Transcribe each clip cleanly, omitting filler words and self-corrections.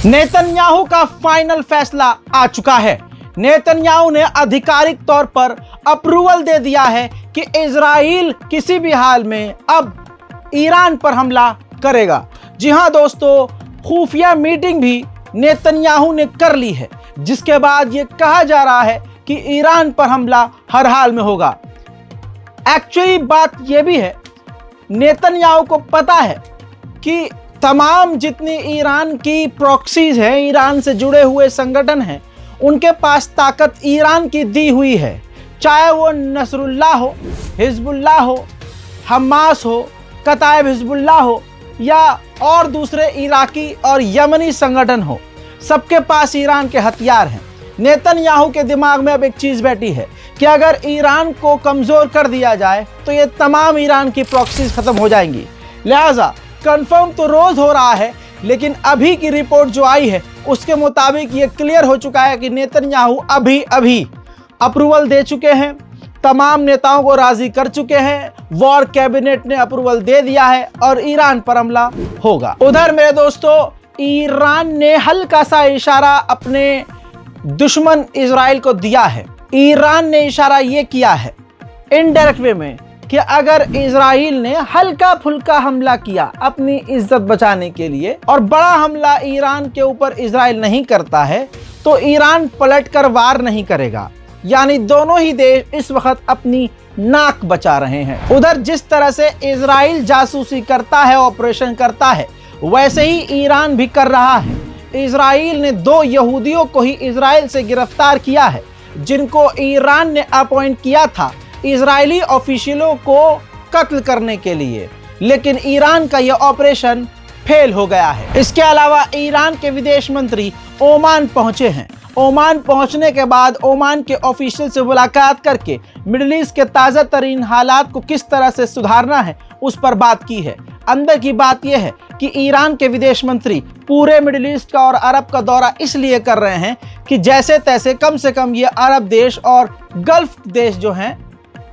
Netanyahu का final फैसला आ चुका है। नेतन्याहू ने आधिकारिक तौर पर अप्रूवल दे दिया है कि इजराइल किसी भी हाल में अब ईरान पर हमला करेगा। जी हां दोस्तों, खुफिया मीटिंग भी नेतन्याहू ने कर ली है, जिसके बाद ये कहा जा रहा है कि ईरान पर हमला हर हाल में होगा। एक्चुअली बात यह भी है, नेतन्याहू को पता है कि तमाम जितनी ईरान की प्रॉक्सीज हैं, ईरान से जुड़े हुए संगठन हैं, उनके पास ताकत ईरान की दी हुई है। चाहे वो नसरुल्लाह हो, हिजबुल्लाह हो, हमास हो, कताइब हिजबुल्लाह हो या और दूसरे इराकी और यमनी संगठन हो, सबके पास ईरान के हथियार हैं। नेतन्याहू के दिमाग में अब एक चीज़ बैठी है कि अगर ईरान को कमज़ोर कर दिया जाए तो ये तमाम ईरान की प्रॉक्सीज ख़त्म हो जाएंगी। लिहाजा कंफर्म तो रोज़ हो रहा है, लेकिन अभी की रिपोर्ट जो आई है उसके मुताबिक ये क्लियर हो चुका है कि नेतन्याहू अभी अप्रूवल दे चुके हैं, तमाम नेताओं को राज़ी कर चुके हैं, वॉर कैबिनेट ने अप्रूवल दे दिया है और ईरान पर हमला होगा। उधर मेरे दोस्तों, ईरान ने हल्का सा इशारा अपने दुश्मन इजराइल को दिया है। ईरान ने इशारा ये किया है इनडायरेक्ट वे में कि अगर इजराइल ने हल्का फुल्का हमला किया अपनी इज्जत बचाने के लिए और बड़ा हमला ईरान के ऊपर इजराइल नहीं करता है तो ईरान पलटकर वार नहीं करेगा। यानी दोनों ही देश इस वक्त अपनी नाक बचा रहे हैं। उधर जिस तरह से इजराइल जासूसी करता है, ऑपरेशन करता है, वैसे ही ईरान भी कर रहा है। इजराइल ने 2 यहूदियों को ही इजराइल से गिरफ्तार किया है, जिनको ईरान ने अपॉइंट किया था इजरायली ऑफिशियलों को कत्ल करने के लिए, लेकिन ईरान का यह ऑपरेशन फेल हो गया है। इसके अलावा ईरान के विदेश मंत्री ओमान पहुंचे हैं। ओमान पहुंचने के बाद ओमान के ऑफिशियल से मुलाकात करके मिडिल ईस्ट के ताज़ा तरीन हालात को किस तरह से सुधारना है उस पर बात की है। अंदर की बात यह है कि ईरान के विदेश मंत्री पूरे मिडिल ईस्ट का और अरब का दौरा इसलिए कर रहे हैं कि जैसे तैसे कम से कम ये अरब देश और गल्फ देश जो हैं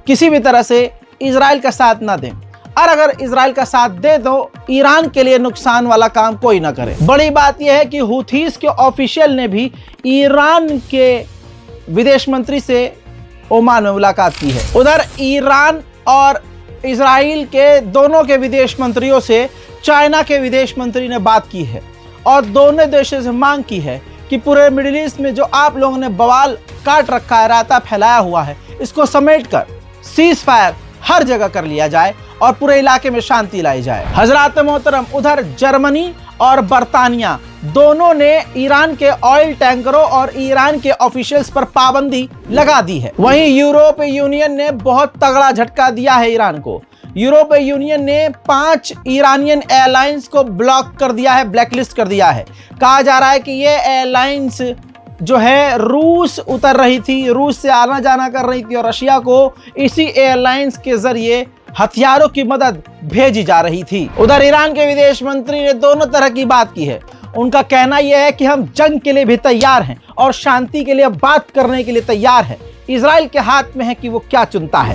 किसी भी तरह से इजराइल का साथ ना दें, और अगर इजराइल का साथ दे तो ईरान के लिए नुकसान वाला काम कोई ना करे। बड़ी बात यह है कि हुथीस के ऑफिशियल ने भी ईरान के विदेश मंत्री से ओमान में मुलाकात की है। उधर ईरान और इजराइल के दोनों के विदेश मंत्रियों से चाइना के विदेश मंत्री ने बात की है और दोनों देशों से मांग की है कि पूरे मिडिल ईस्ट में जो आप लोगों ने बवाल काट रखा है, रायता फैलाया हुआ है, इसको समेटकर सीज फायर हर जगह कर लिया जाए और पूरे इलाके में शांति लाई जाए। हजरात मोहतरम, उधर जर्मनी और बर्तानिया दोनों ने ईरान के ऑयल टैंकरों और ईरान के ऑफिशियल्स पर पाबंदी लगा दी है। वहीं यूरोपीय यूनियन ने बहुत तगड़ा झटका दिया है ईरान को। यूरोपीय यूनियन ने 5 ईरानियन एयरलाइंस को ब्लॉक कर दिया है, ब्लैकलिस्ट कर दिया है। कहा जा रहा है कि ये एयरलाइंस जो है रूस उतर रही थी, रूस से आना जाना कर रही थी और रशिया को इसी एयरलाइंस के जरिए हथियारों की मदद भेजी जा रही थी। उधर ईरान के विदेश मंत्री ने दोनों तरह की बात की है। उनका कहना यह है कि हम जंग के लिए भी तैयार हैं और शांति के लिए बात करने के लिए तैयार हैं। इजराइल के हाथ में है कि वो क्या चुनता है।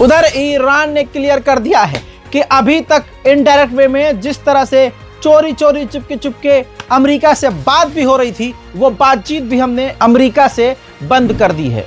उधर ईरान ने क्लियर कर दिया है कि अभी तक इनडायरेक्ट वे में जिस तरह से चोरी चुपके अमेरिका से बात भी हो रही थी, वो बातचीत भी हमने अमेरिका से बंद कर दी है।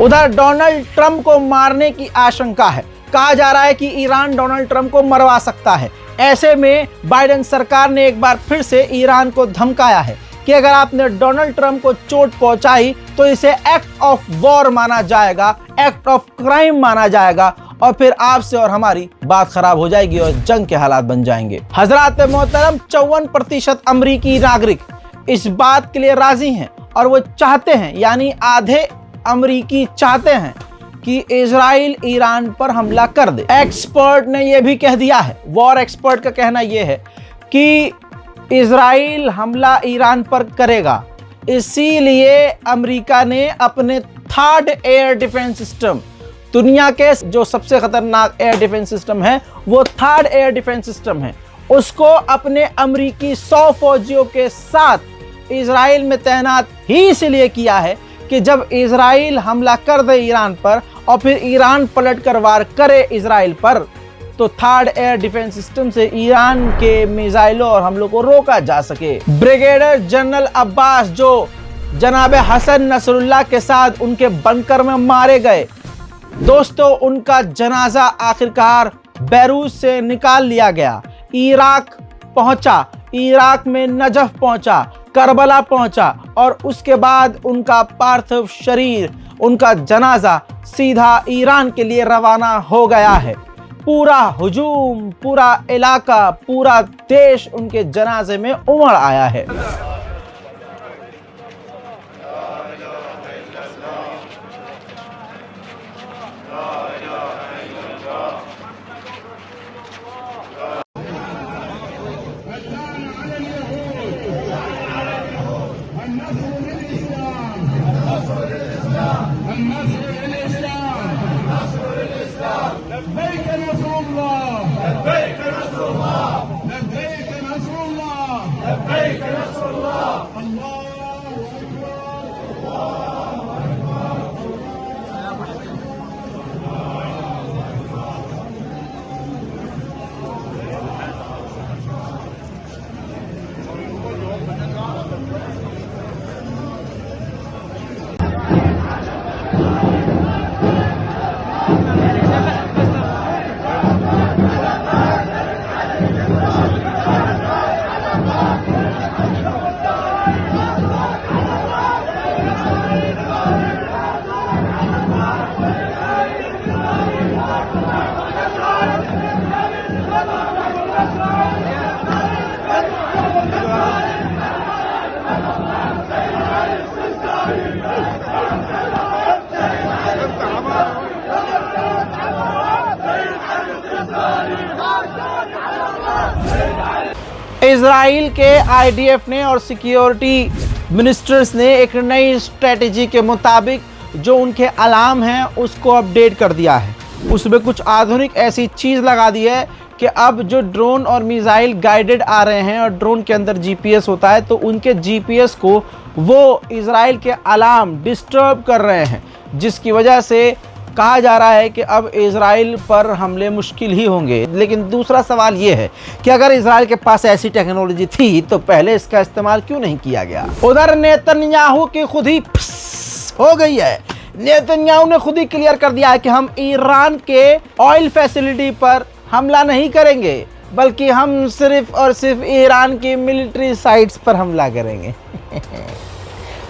उधर डोनाल्ड ट्रंप को मारने की आशंका है। कहा जा रहा है कि ईरान डोनाल्ड ट्रंप को मरवा सकता है। ऐसे में बाइडेन सरकार ने एक बार फिर से ईरान को धमकाया है कि अगर आपने डोनाल्ड ट्रंप को चोट पहुंचाई तो इसे एक्ट ऑफ वॉर माना जाएगा, एक्ट ऑफ क्राइम माना जाएगा और फिर आपसे और हमारी बात खराब हो जाएगी और जंग के हालात बन जाएंगे। हजरात मोहतरम, 54% अमरीकी नागरिक इस बात के लिए राजी हैं और वो चाहते हैं, यानी आधे अमरीकी चाहते हैं कि इजराइल ईरान पर हमला कर दे। एक्सपर्ट ने यह भी कह दिया है, वॉर एक्सपर्ट का कहना यह है कि इजराइल हमला ईरान पर करेगा, इसीलिए अमेरिका ने अपने थर्ड एयर डिफेंस सिस्टम, दुनिया के जो सबसे खतरनाक एयर डिफेंस सिस्टम है वो थर्ड एयर डिफेंस सिस्टम है, उसको अपने अमेरिकी 100 फौजियों के साथ इजराइल में तैनात ही इसलिए किया है कि जब इजराइल हमला कर दे ईरान पर और फिर ईरान पलट कर वार करे इजराइल पर, तो थर्ड एयर डिफेंस सिस्टम से ईरान के मिसाइलों और हमलों को रोका जा सके। ब्रिगेडियर जनरल अब्बास जो जनाब हसन नसरुल्लाह के साथ उनके बंकर में मारे गए, दोस्तों उनका जनाजा आखिरकार बैरूत से निकाल लिया गया, इराक पहुंचा, इराक में नजफ पहुंचा, करबला पहुंचा और उसके बाद उनका पार्थिव शरीर, उनका जनाजा सीधा ईरान के लिए रवाना हो गया है। पूरा हुजूम, पूरा इलाका, पूरा देश उनके जनाजे में उमड़ आया है। इजराइल के आईडीएफ ने और सिक्योरिटी मिनिस्टर्स ने एक नई स्ट्रेटेजी के मुताबिक जो उनके अलार्म हैं उसको अपडेट कर दिया है। उसमें कुछ आधुनिक ऐसी चीज़ लगा दी है कि अब जो ड्रोन और मिसाइल गाइडेड आ रहे हैं और ड्रोन के अंदर जीपीएस होता है, तो उनके जीपीएस को वो इजराइल के अलार्म डिस्टर्ब कर रहे हैं, जिसकी वजह से कहा जा रहा है कि अब इजराइल पर हमले मुश्किल ही होंगे। लेकिन दूसरा सवाल ये है कि अगर इजराइल के पास ऐसी टेक्नोलॉजी थी तो पहले इसका इस्तेमाल क्यों नहीं किया गया। उधर नेतन्याहू की खुद ही हो गई है। नेतन्याहू ने खुद ही क्लियर कर दिया है कि हम ईरान के ऑयल फैसिलिटी पर हमला नहीं करेंगे, बल्कि हम सिर्फ और सिर्फ ईरान की मिलिट्री साइट्स पर हमला करेंगे।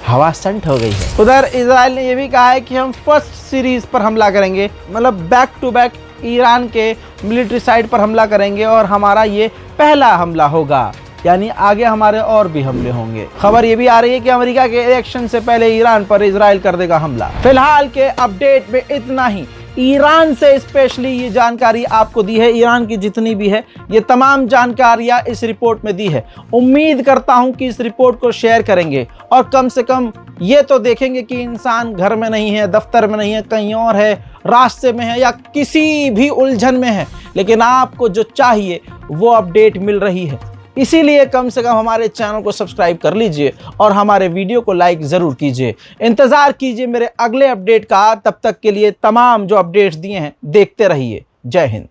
हवा संट हो गई है। उधर इजराइल ने यह भी कहा है कि हम फर्स्ट सीरीज पर हमला करेंगे, मतलब बैक टू बैक ईरान के मिलिट्री साइट पर हमला करेंगे और हमारा ये पहला हमला होगा, यानी आगे हमारे और भी हमले होंगे। खबर ये भी आ रही है कि अमेरिका के इलेक्शन से पहले ईरान पर इजराइल कर देगा हमला। फिलहाल के अपडेट में इतना ही। ईरान से स्पेशली ये जानकारी आपको दी है, ईरान की जितनी भी है ये तमाम जानकारियां इस रिपोर्ट में दी है। उम्मीद करता हूं कि इस रिपोर्ट को शेयर करेंगे और कम से कम ये तो देखेंगे कि इंसान घर में नहीं है, दफ्तर में नहीं है, कहीं और है, रास्ते में है या किसी भी उलझन में है, लेकिन आपको जो चाहिए वो अपडेट मिल रही है। इसीलिए कम से कम हमारे चैनल को सब्सक्राइब कर लीजिए और हमारे वीडियो को लाइक ज़रूर कीजिए। इंतज़ार कीजिए मेरे अगले अपडेट का। तब तक के लिए तमाम जो अपडेट्स दिए हैं देखते रहिए। जय हिंद।